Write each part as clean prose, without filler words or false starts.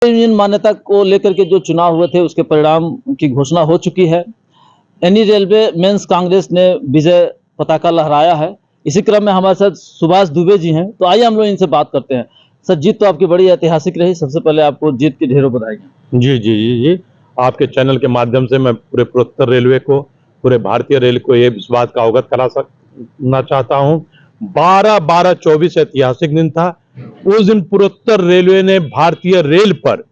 Union मान्यता को लेकर के जो चुनाव हुए थे उसके परिणाम की घोषणा हो चुकी है। एनी रेलवे मेंस कांग्रेस ने विजय पताका लहराया है। इसी क्रम में हमारे साथ सुभाष दुबे जी हैं, तो आइए हम लोग इनसे बात करते हैं। सर, जीत तो आपकी बड़ी ऐतिहासिक रही। सबसे पहले आपको जीत की ढेरों बधाई। जी जी जी जी आपके चैनल के माध्यम से मैं पूरे पूर्वोत्तर रेलवे को, पूरे भारतीय रेल को ये इस बात का अवगत करना चाहता हूँ। 12/12/24 ऐतिहासिक दिन था। उस दिन पूर्वोत्तर रेलवे ने भारतीय रेल पर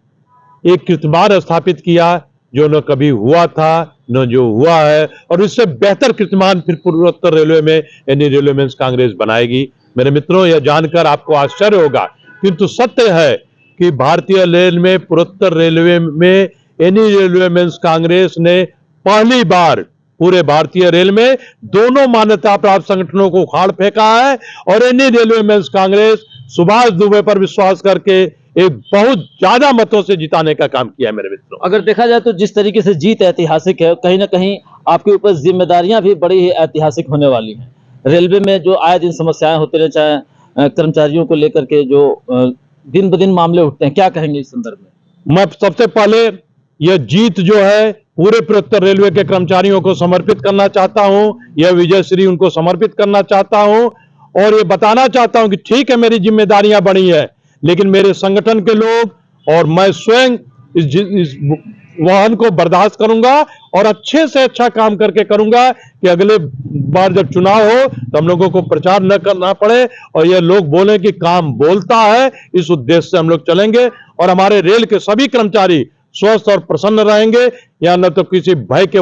एक कीर्तिमान स्थापित किया जो न कभी हुआ था न जो हुआ है, और इससे बेहतर कीर्तिमान फिर पूर्वोत्तर रेलवे में यानी रेलवे मेंस कांग्रेस बनाएगी। मेरे मित्रों, यह जानकर आपको आश्चर्य होगा किंतु सत्य है कि भारतीय रेल में, पूर्वोत्तर रेलवे में एनी रेलवे मेंस कांग्रेस ने पहली बार पूरे भारतीय रेल में दोनों मान्यता प्राप्त संगठनों को उखाड़ फेंका है, और any Railway Men's Congress Subhash Dubey पर विश्वास करके एक बहुत ज्यादा मतों से जिताने का काम किया है। मेरे मित्रों, अगर देखा जाए तो जिस तरीके से जीत ऐतिहासिक है, कहीं ना कहीं आपके ऊपर जिम्मेदारियां भी बड़ी ही ऐतिहासिक होने वाली हैं। रेलवे में जो आए दिन समस्याएं होते रहे, चाहे कर्मचारियों को लेकर के जो दिन ब दिन मामले उठते हैं, क्या कहेंगे इस संदर्भ में? मैं सबसे पहले यह जीत जो है पूरे पूर्वोत्तर रेलवे के कर्मचारियों को समर्पित करना चाहता हूं। यह विजय श्री उनको समर्पित करना चाहता हूं, और ये बताना चाहता हूं कि ठीक है, मेरी जिम्मेदारियां बढ़ी है, लेकिन मेरे संगठन के लोग और मैं स्वयं इस वाहन को बर्दाश्त करूंगा और अच्छे से अच्छा काम करके करूंगा कि अगले बार जब चुनाव हो तो हम लोगों को प्रचार न करना पड़े और ये लोग बोले कि काम बोलता है। इस उद्देश्य से हम लोग चलेंगे और हमारे रेल के सभी कर्मचारी स्वस्थ और प्रसन्न रहेंगे। या न तो किसी भय के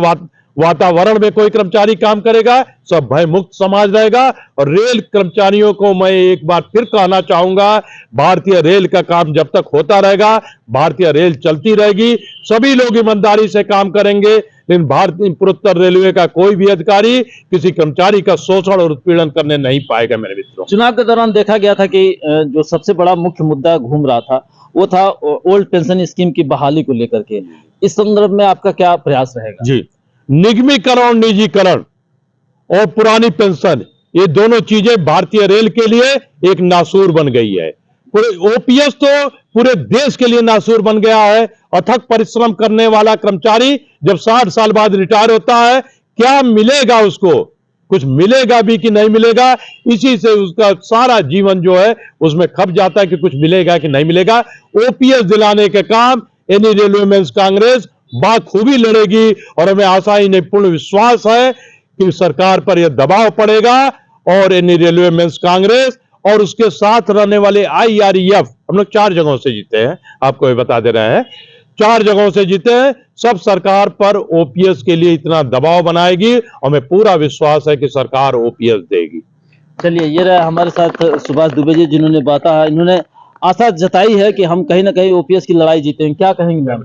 वातावरण में कोई कर्मचारी काम करेगा, सब भय मुक्त समाज रहेगा। और रेल कर्मचारियों को मैं एक बार फिर कहना चाहूंगा, भारतीय रेल का काम जब तक होता रहेगा, भारतीय रेल चलती रहेगी, सभी लोग ईमानदारी से काम करेंगे, लेकिन भारतीय पूर्वोत्तर रेलवे का कोई भी अधिकारी किसी कर्मचारी का शोषण और उत्पीड़न करने नहीं पाएगा। मेरे मित्रों, चुनाव के दौरान देखा गया था कि जो सबसे बड़ा मुख्य मुद्दा घूम रहा था वो था ओल्ड पेंशन स्कीम की बहाली को लेकर के। इस संदर्भ में आपका क्या प्रयास रहेगा? जी, निगमीकरण, निजीकरण और पुरानी पेंशन, ये दोनों चीजें भारतीय रेल के लिए एक नासूर बन गई है। पूरे ओपीएस तो पूरे देश के लिए नासूर बन गया है। अथक परिश्रम करने वाला कर्मचारी जब 60 साल बाद रिटायर होता है, क्या मिलेगा उसको? कुछ मिलेगा भी कि नहीं मिलेगा, इसी से उसका सारा जीवन जो है उसमें खप जाता है कि कुछ मिलेगा कि नहीं मिलेगा। ओपीएस दिलाने के काम एनी रेलवे मेंस कांग्रेस बाखूबी लड़ेगी, और हमें आशा ही नहीं पूर्ण विश्वास है कि सरकार पर यह दबाव पड़ेगा और एनी रेलवे मेंस कांग्रेस और उसके साथ रहने वाले आईआरईएफ, हम लोग 4 जगहों से जीते हैं, आपको ये बता दे रहे हैं, 4 जगहों से जीते हैं, सब सरकार पर ओपीएस के लिए इतना दबाव बनाएगी और हमें पूरा विश्वास है कि सरकार ओपीएस देगी। चलिए, ये रहे हमारे साथ सुभाष दुबे जी, जिन्होंने बाता है, इन्होंने आशा जताई है कि हम कहीं ना कहीं ओपीएस की लड़ाई जीतेंगे। क्या कहेंगे मैम?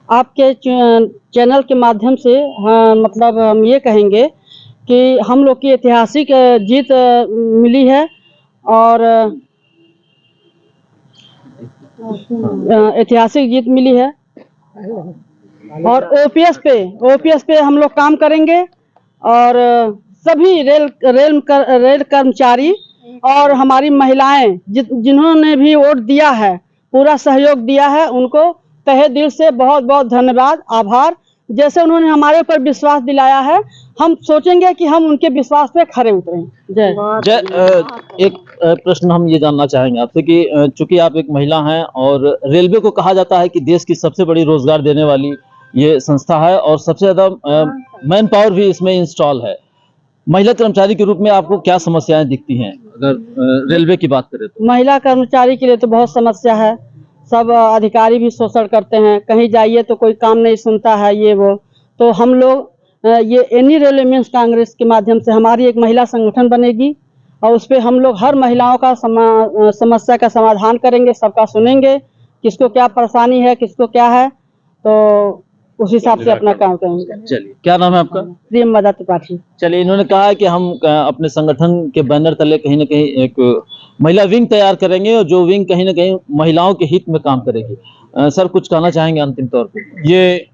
आपके चैनल के माध्यम से हाँ, मतलब हम ये कहेंगे कि हम लोग की ऐतिहासिक जीत मिली है, और ऐतिहासिक जीत मिली है, और ओपीएस पे हम लोग काम करेंगे, और सभी रेल कर्मचारी और हमारी महिलाएं जिन्होंने भी वोट दिया है, पूरा सहयोग दिया है, उनको तहे दिल से बहुत बहुत धन्यवाद, आभार। जैसे उन्होंने हमारे ऊपर विश्वास दिलाया है, हम सोचेंगे कि हम उनके विश्वास पे खरे उतरें। जय। एक प्रश्न हम ये जानना चाहेंगे आपसे कि चूंकि आप एक महिला हैं और रेलवे को कहा जाता है कि देश की सबसे बड़ी रोजगार देने वाली ये संस्था है और सबसे ज्यादा मैन पावर भी इसमें इंस्टॉल है। महिला कर्मचारी के रूप में आपको क्या समस्याएं दिखती हैं अगर रेलवे की बात करें तो? महिला कर्मचारी के लिए तो बहुत समस्या है। सब अधिकारी भी शोषण करते हैं, कहीं जाइए तो कोई काम नहीं सुनता है, ये वो। तो हम लोग ये एनी रेलवे मेंस कांग्रेस के माध्यम से हमारी एक महिला संगठन बनेगी, और उस पर हम लोग हर महिलाओं का समस्या का समाधान करेंगे, सबका सुनेंगे, किसको क्या परेशानी है, किसको क्या है, तो उस हिसाब से अपना काम करेंगे। चलिए, क्या नाम है आपका? प्रेमवदा त्रिपाठी। चलिए, इन्होंने कहा है कि हम अपने संगठन के बैनर तले कहीं ना कहीं एक महिला विंग तैयार करेंगे, और जो विंग कहीं ना कहीं महिलाओं के हित में काम करेगी। सर, कुछ कहना चाहेंगे अंतिम तौर पे? ये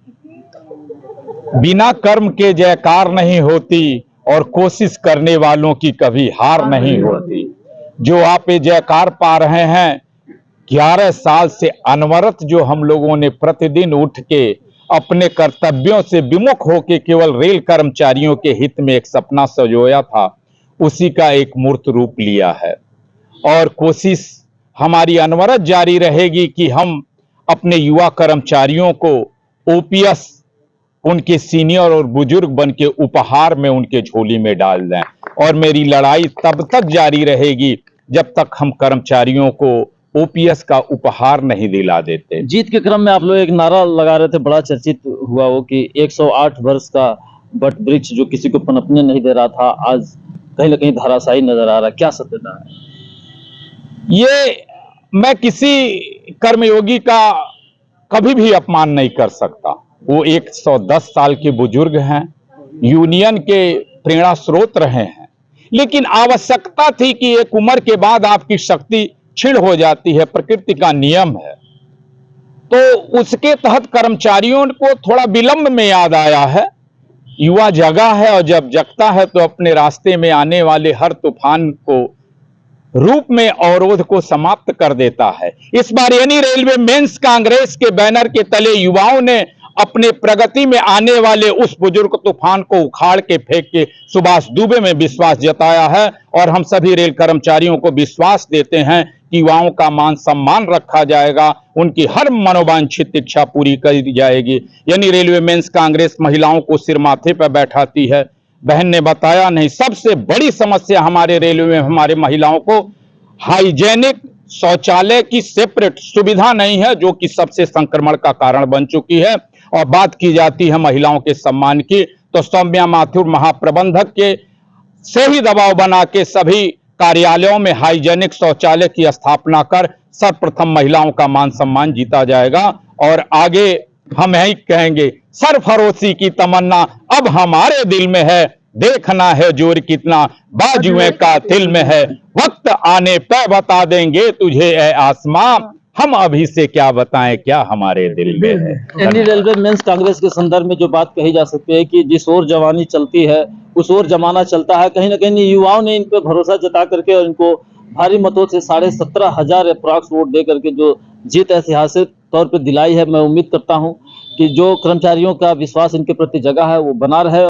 बिना कर्म के जयकार नहीं होती और कोशिश करने वालों की कभी हार नहीं होती। जो आप ये जयकार पा रहे हैं, 11 साल से अनवरत जो हम लोगों ने प्रतिदिन उठ के अपने कर्तव्यों से विमुख होकर केवल रेल कर्मचारियों के हित में एक सपना संजोया था, उसी का एक मूर्त रूप लिया है। और कोशिश हमारी अनवरत जारी रहेगी कि हम अपने युवा कर्मचारियों को ओपीएस उनके सीनियर और बुजुर्ग बन के उपहार में उनके झोली में डाल दें। और मेरी लड़ाई तब तक जारी रहेगी जब तक हम कर्मचारियों को ओपीएस का उपहार नहीं दिला देते। जीत के क्रम में आप लोग एक नारा लगा रहे थे, बड़ा चर्चित हुआ वो कि 108 वर्ष का वट वृक्ष जो किसी को पनपने नहीं दे रहा था, आज कहीं ना कहीं धराशायी नजर आ रहा है, क्या सत्यता है? ये मैं किसी कर्मयोगी का कभी भी अपमान नहीं कर सकता। वो 110 साल के बुजुर्ग हैं, यूनियन के प्रेरणा स्रोत रहे हैं, लेकिन आवश्यकता थी कि एक उम्र के बाद आपकी शक्ति क्षीण हो जाती है, प्रकृति का नियम है। तो उसके तहत कर्मचारियों को थोड़ा विलंब में याद आया है। युवा जगा है और जब जगता है तो अपने रास्ते में आने वाले हर तूफान को रूप में अवरोध को समाप्त कर देता है। इस बार यानी रेलवे मेंस कांग्रेस के बैनर के तले युवाओं ने अपने प्रगति में आने वाले उस बुजुर्ग तूफान को उखाड़ के फेंक के सुभाष दुबे में विश्वास जताया है। और हम सभी रेल कर्मचारियों को विश्वास देते हैं कि युवाओं का मान सम्मान रखा जाएगा, उनकी हर मनोवांछित इच्छा पूरी करी जाएगी। यानी रेलवे मेंस कांग्रेस महिलाओं को सिर माथे पर बैठाती है। बहन ने बताया नहीं, सबसे बड़ी समस्या हमारे रेलवे में हमारे महिलाओं को हाइजेनिक शौचालय की सेपरेट सुविधा नहीं है, जो कि सबसे संक्रमण का कारण बन चुकी है। और बात की जाती है महिलाओं के सम्मान की, तो सौम्या माथुर महाप्रबंधक के से ही दबाव बना के सभी कार्यालयों में हाइजेनिक शौचालय की स्थापना कर सर्वप्रथम महिलाओं का मान सम्मान जीता जाएगा। और आगे हम यही कहेंगे, सरफरोशी की तमन्ना अब हमारे दिल में है, देखना है जोर कितना बाजुएं का दिल में है, वक्त आने पे बता देंगे तुझे ए आसमां, हम अभी से क्या बताएं क्या हमारे दिल में है। यानी रेलवे मेंस कांग्रेस के संदर्भ में जो बात कही जा सकती है कि जिस ओर जवानी चलती है उस ओर जमाना चलता है। कहीं ना कहीं युवाओं ने इन पर भरोसा जता करके और इनको भारी मतों से 17,500 अप्रॉक्स वोट दे करके जो जीत ऐतिहासिक तौर पर दिलाई है। मैं उम्मीद करता हूं कि जो कर्मचारियों का विश्वास इनके प्रति जगा है वो बना रहे।